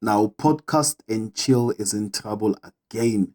Now, Podcast and Chill is in trouble again.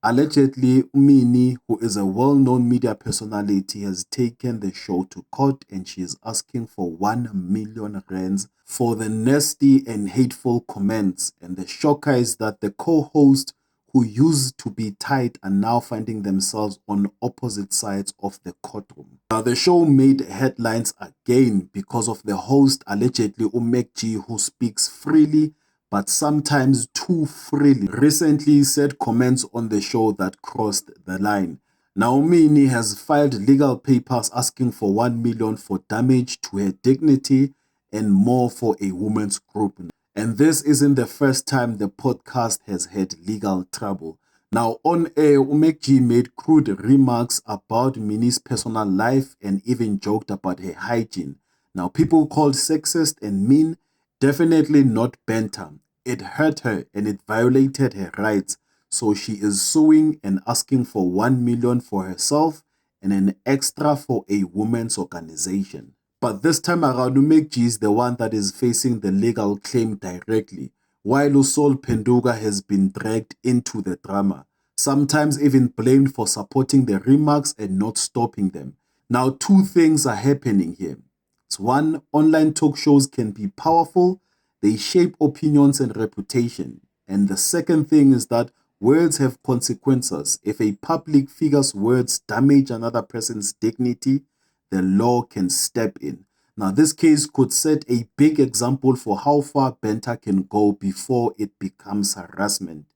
Allegedly, Umini, who is a well-known media personality, has taken the show to court and she is asking for 1 million rands for the nasty and hateful comments. And the shocker is that the co-host who used to be tight are now finding themselves on opposite sides of the courtroom. Now, the show made headlines again because of the host, allegedly Umekji, who speaks freely but sometimes too freely, recently said comments on the show that crossed the line. Naomi has filed legal papers asking for 1 million for damage to her dignity and more for a women's group. And this isn't the first time the podcast has had legal trouble. Now, on air, Umekji made crude remarks about Minnie's personal life and even joked about her hygiene. Now, people called sexist and mean, definitely not banter. It hurt her and it violated her rights. So she is suing and asking for 1 million for herself and an extra for a women's organization. But this time around, Umekji is the one that is facing the legal claim directly, while Usol Penduga has been dragged into the drama, sometimes even blamed for supporting the remarks and not stopping them. Now, two things are happening here. It's one, online talk shows can be powerful, they shape opinions and reputation. And the second thing is that words have consequences. If a public figure's words damage another person's dignity, the law can step in. Now, this case could set a big example for how far banter can go before it becomes harassment.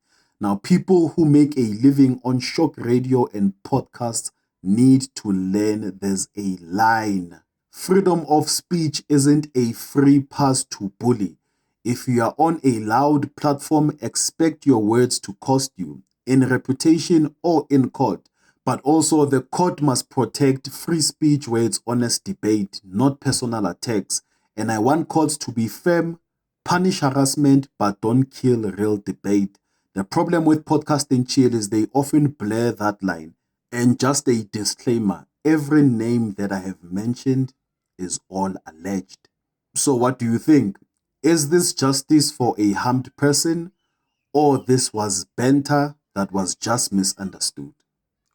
Now, people who make a living on shock radio and podcasts need to learn there's a line. Freedom of speech isn't a free pass to bully. If you are on a loud platform, expect your words to cost you, in reputation or in court. But also, the court must protect free speech where it's honest debate, not personal attacks. And I want courts to be firm, punish harassment, but don't kill real debate. The problem with Podcast and Chill is they often blur that line. And just a disclaimer, every name that I have mentioned is all alleged. So what do you think? Is this justice for a harmed person, or this was banter that was just misunderstood?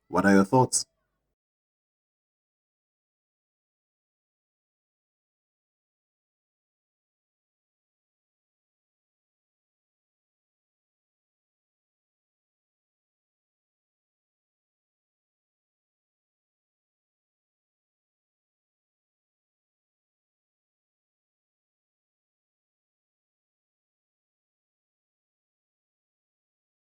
What are your thoughts?